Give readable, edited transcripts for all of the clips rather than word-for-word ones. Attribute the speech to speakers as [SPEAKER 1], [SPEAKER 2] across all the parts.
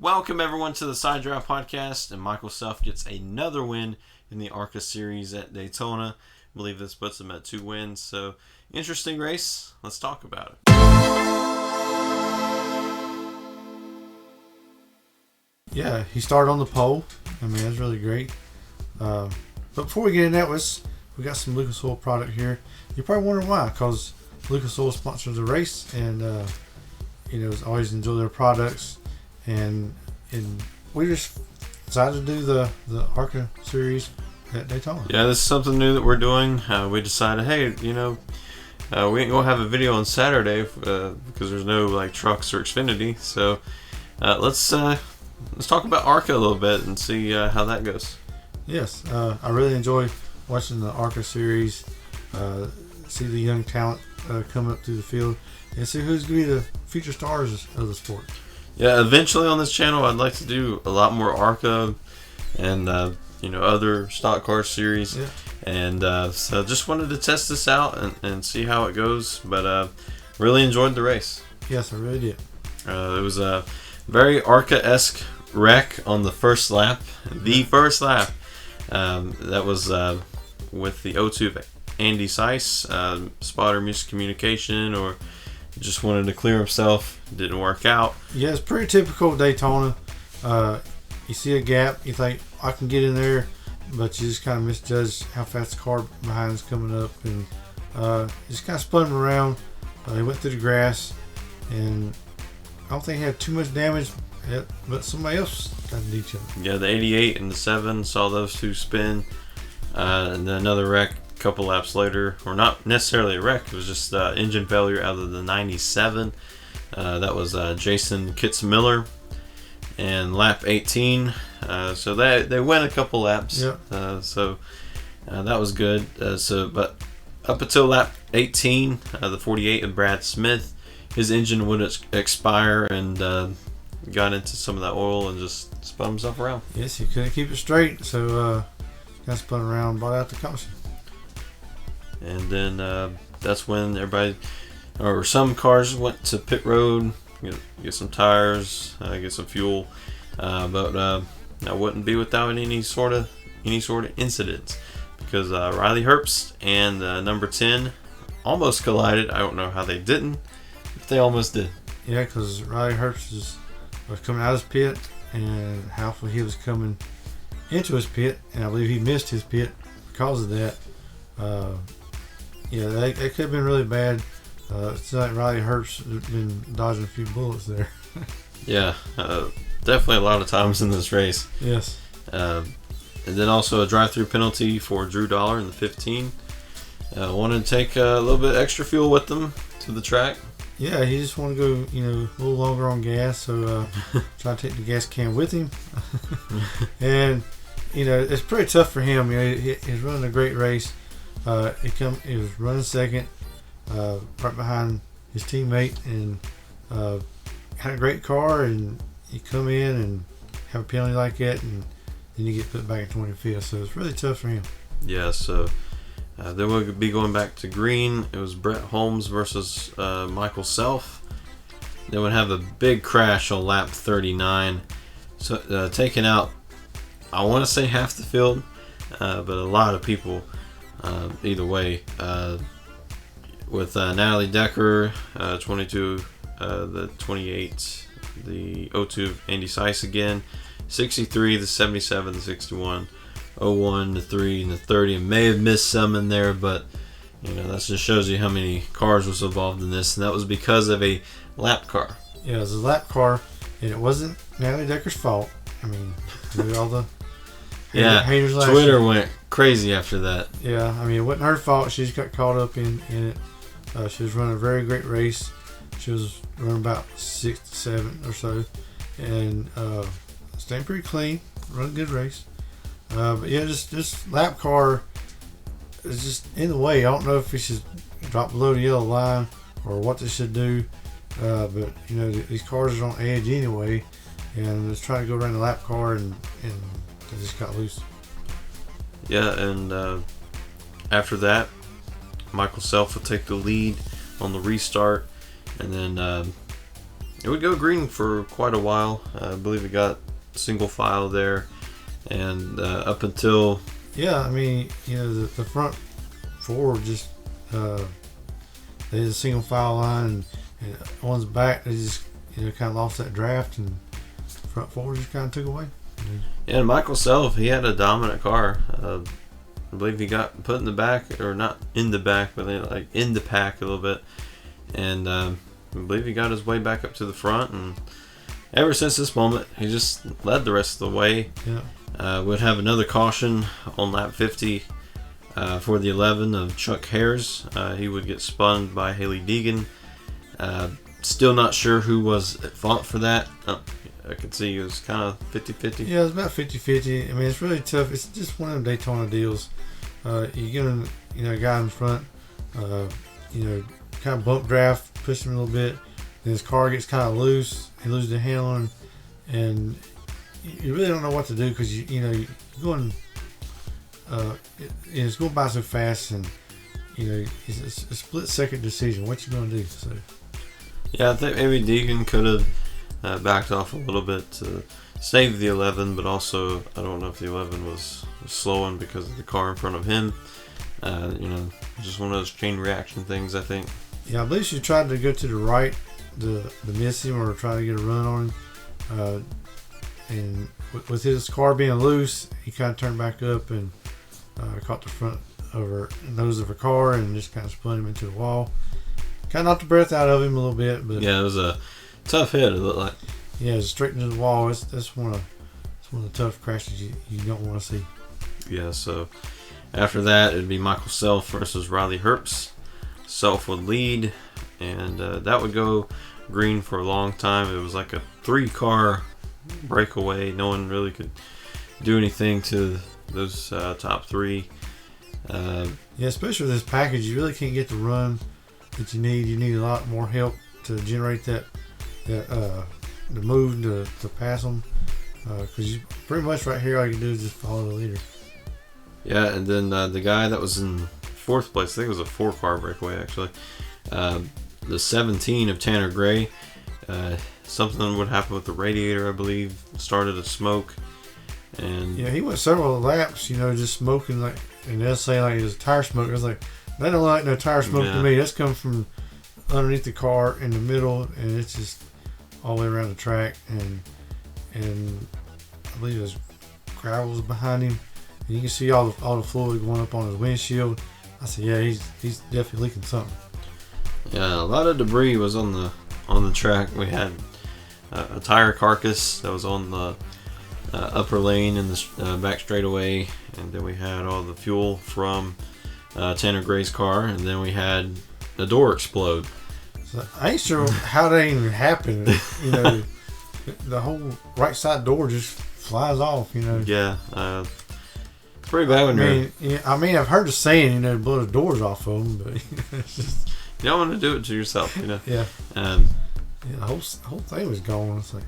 [SPEAKER 1] Welcome everyone to the Side Drive Podcast, and Michael Self gets another win in the Arca Series at Daytona. I believe this puts him at 2 wins, so interesting race. Let's talk about it.
[SPEAKER 2] Yeah, he started on the pole. I mean, that's really great. But before we get in that, we got some Lucas Oil product here. You're probably wondering why, because Lucas Oil sponsors the race, and always enjoy their products. And we just decided to do the Arca Series at Daytona.
[SPEAKER 1] Yeah, this is something new that we're doing. We decided, hey, we ain't gonna have a video on Saturday because there's no trucks or Xfinity. So let's talk about Arca a little bit and see how that goes.
[SPEAKER 2] Yes, I really enjoy watching the Arca Series. See the young talent come up through the field and see who's going to be the future stars of the sport.
[SPEAKER 1] Yeah, eventually on this channel, I'd like to do a lot more Arca and other stock car series.
[SPEAKER 2] Yeah.
[SPEAKER 1] And so just wanted to test this out and see how it goes. But really enjoyed the race.
[SPEAKER 2] Yes, I really did.
[SPEAKER 1] It was a very Arca-esque wreck on the first lap. The first lap. That was with the O2 Andy Seiss, spotter miscommunication, or just wanted to clear himself. Didn't work out.
[SPEAKER 2] Yeah, it's pretty typical Daytona. You see a gap, you think I can get in there, but you just kind of misjudge how fast the car behind is coming up, and just kind of spun him around. He went through the grass, and I don't think he had too much damage, but somebody else got in each other.
[SPEAKER 1] Yeah, the 88 and the 7 saw those two spin, and then another wreck a couple laps later, or not necessarily a wreck, it was just engine failure out of the 97. That was Jason Kitzmiller, and lap 18. So they went a couple laps.
[SPEAKER 2] Yep.
[SPEAKER 1] So that was good. But up until lap 18, the 48 of Brad Smith, his engine would expire and got into some of that oil and just spun himself around.
[SPEAKER 2] Yes, he couldn't keep it straight, so got spun around, brought out the caution.
[SPEAKER 1] And then that's when everybody, or some cars, went to pit road, get some tires, get some fuel. But I wouldn't be without any sort of incidents, because Riley Herbst and number 10 almost collided. I don't know how they didn't, but they almost did.
[SPEAKER 2] Yeah, because Riley Herbst was coming out of his pit, and halfway he was coming into his pit, and I believe he missed his pit because of that. That could have been really bad. It's like Riley Herbst has been dodging a few bullets there.
[SPEAKER 1] Yeah, definitely a lot of times in this race.
[SPEAKER 2] Yes.
[SPEAKER 1] And then also a drive-through penalty for Drew Dollar in the 15. Wanted to take a little bit extra fuel with them to the track.
[SPEAKER 2] Yeah, he just wanted to go, a little longer on gas, so try to take the gas can with him. And it's pretty tough for him. He's running a great race. He was running second, right behind his teammate, and had a great car. And you come in and have a penalty like that, and then you get put back in 25th. So it's really tough for him.
[SPEAKER 1] Yeah. So then we'll be going back to green. It was Brett Holmes versus Michael Self. Then we'd have a big crash on lap 39. So taking out, I want to say half the field, but a lot of people. Either way, with Natalie Decker, 22, the 28, the O2 Andy Seiss again, 63, the 77, the 61, 01, the 3, and the 30. And may have missed some in there, but that just shows you how many cars was involved in this, and that was because of a lap car.
[SPEAKER 2] Yeah, it was a lap car, and it wasn't Natalie Decker's fault. I mean, all the haters last
[SPEAKER 1] Twitter
[SPEAKER 2] year
[SPEAKER 1] went crazy after that.
[SPEAKER 2] Yeah, I mean, it wasn't her fault. She just got caught up in it. She was running a very great race. She was running about 6 to 7 or so, and staying pretty clean. Running a good race. But yeah, just lap car is just in the way. I don't know if we should drop below the yellow line or what they should do. But these cars are on edge anyway, and just trying to go around the lap car, and they just got loose.
[SPEAKER 1] Yeah, and after that, Michael Self will take the lead on the restart, and then It would go green for quite a while. I believe it got single file there, and up until
[SPEAKER 2] Yeah, I mean, the front four just they had a single file line, and one's back they just kind of lost that draft, and front four just kind of took away.
[SPEAKER 1] and Michael Self, he had a dominant car. I believe he got put in the back, or not in the back, but like in the pack a little bit, and I believe he got his way back up to the front, and ever since this moment, he just led the rest of the way.
[SPEAKER 2] Yeah.
[SPEAKER 1] Would have another caution on lap 50 for the 11 of Chuck Hares. He would get spun by Haley Deegan. Still not sure who was at fault for that. I could see it was kind of 50-50.
[SPEAKER 2] Yeah, it's about 50-50. I mean, it's really tough. It's just one of them Daytona deals. You get him, a guy in front, kind of bump draft, push him a little bit. Then his car gets kind of loose. He loses the handling, and you really don't know what to do because you're going. It's going by so fast, and it's a split second decision. What you going to do? So.
[SPEAKER 1] Yeah, I think maybe Deegan could have backed off a little bit to save the 11, but also I don't know if the 11 was slowing because of the car in front of him. Just one of those chain reaction things, I think.
[SPEAKER 2] Yeah, I believe she tried to go to the right to miss him or try to get a run on him. And with his car being loose, he kind of turned back up and caught the front of her nose of her car and just kind of spun him into the wall. Kind of knocked the breath out of him a little bit, but
[SPEAKER 1] yeah, it was a tough hit. It looked like.
[SPEAKER 2] Yeah, it's straight into the wall. That's one of the tough crashes you don't want to see.
[SPEAKER 1] Yeah, so after that, it'd be Michael Self versus Riley Herbst. Self would lead, and that would go green for a long time. It was like a 3-car breakaway. No one really could do anything to those top 3.
[SPEAKER 2] Yeah, especially with this package, you really can't get the run that you need. You need a lot more help to generate the move to pass them, because you pretty much right here all you can do is just follow the leader.
[SPEAKER 1] Yeah, and then the guy that was in 4th place, I think it was a 4-car breakaway actually, the 17 of Tanner Gray, something would happen with the radiator, I believe, started to smoke, and
[SPEAKER 2] yeah, he went several laps just smoking, like, and they'll say like it was tire smoke. I was like, that don't look like no tire smoke to me. That's coming from underneath the car in the middle, and it's just all the way around the track, and I believe there's gravels behind him, and you can see all the fluid going up on his windshield. I said, yeah, he's definitely leaking something.
[SPEAKER 1] Yeah, a lot of debris was on the track. We had a tire carcass that was on the upper lane in the back straightaway, and then we had all the fuel from Tanner Gray's car, and then we had the door explode.
[SPEAKER 2] So I ain't sure how that even happened. The whole right side door just flies off.
[SPEAKER 1] Yeah, it's pretty bad when
[SPEAKER 2] I've heard the saying, blow the doors off of them, but it's just,
[SPEAKER 1] you don't want to do it to yourself,
[SPEAKER 2] Yeah. The whole thing was gone. It's like,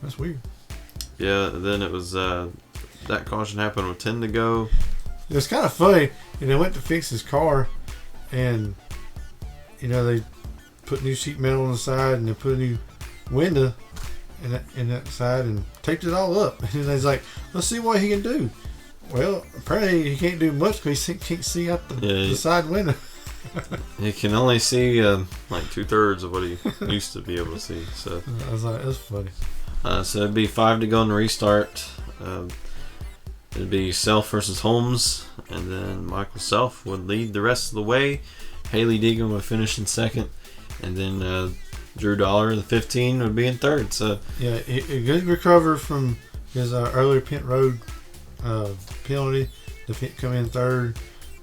[SPEAKER 2] that's weird.
[SPEAKER 1] Yeah. Then it was that caution happened with 10 to go.
[SPEAKER 2] It was kind of funny. They went to fix his car, and they put new sheet metal on the side, and they put a new window in that side, and taped it all up. And he's like, let's see what he can do. Well, apparently he can't do much because he can't see out the side window.
[SPEAKER 1] He can only see like 2/3 of what he used to be able to see. So
[SPEAKER 2] I was like, that's funny.
[SPEAKER 1] So it'd be 5 to go in the restart. It'd be Self versus Holmes, and then Michael Self would lead the rest of the way. Haley Deegan would finish in 2nd, and then Drew Dollar, the 15, would be in 3rd. So
[SPEAKER 2] yeah, a good recover from his earlier pit road penalty to come in 3rd.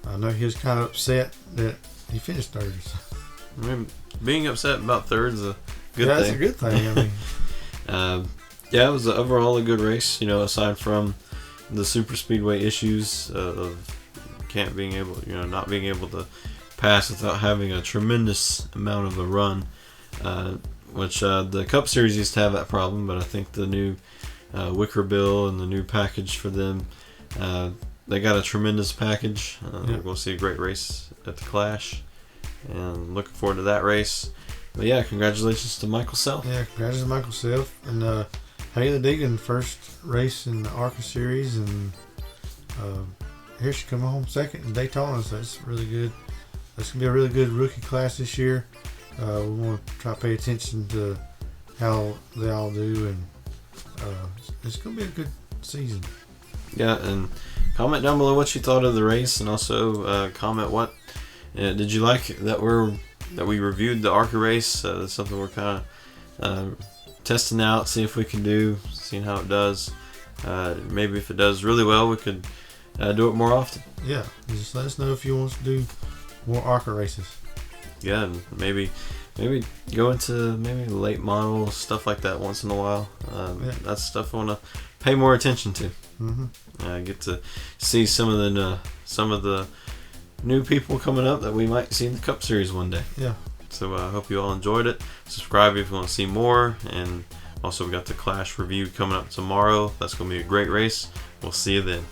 [SPEAKER 2] I know he was kind of upset that he finished 3rd. So.
[SPEAKER 1] I mean, being upset about 3rd is a good thing.
[SPEAKER 2] Yeah, that's a good thing. I mean,
[SPEAKER 1] it was overall a good race. Aside from the super speedway issues of not being able to pass without having a tremendous amount of a run, which the Cup Series used to have that problem, but I think the new Wicker Bill and the new package for them, they got a tremendous package. We're going to see a great race at the Clash, and looking forward to that race. But yeah, congratulations to Michael Self.
[SPEAKER 2] Yeah, congratulations to Michael Self. And Haley Deegan, first race in the Arca Series. And here she come home second in Daytona, so that's really good. That's going to be a really good rookie class this year. We want to try to pay attention to how they all do, and it's going to be a good season.
[SPEAKER 1] Yeah, and comment down below what you thought of the race, and also comment what did you like that we reviewed the Arca race. That's something we're kind of testing out, see if we can do, seeing how it does. Maybe if it does really well, we could do it more often.
[SPEAKER 2] Yeah, just let us know if you want us to do more Arca races.
[SPEAKER 1] Yeah, and maybe go into maybe late model stuff like that once in a while. That's stuff I want to pay more attention to. Get to see some of the new people coming up that we might see in the Cup Series one day.
[SPEAKER 2] Yeah.
[SPEAKER 1] So I hope you all enjoyed it. Subscribe if you want to see more, and also we got the Clash review coming up tomorrow. That's going to be a great race. We'll see you then.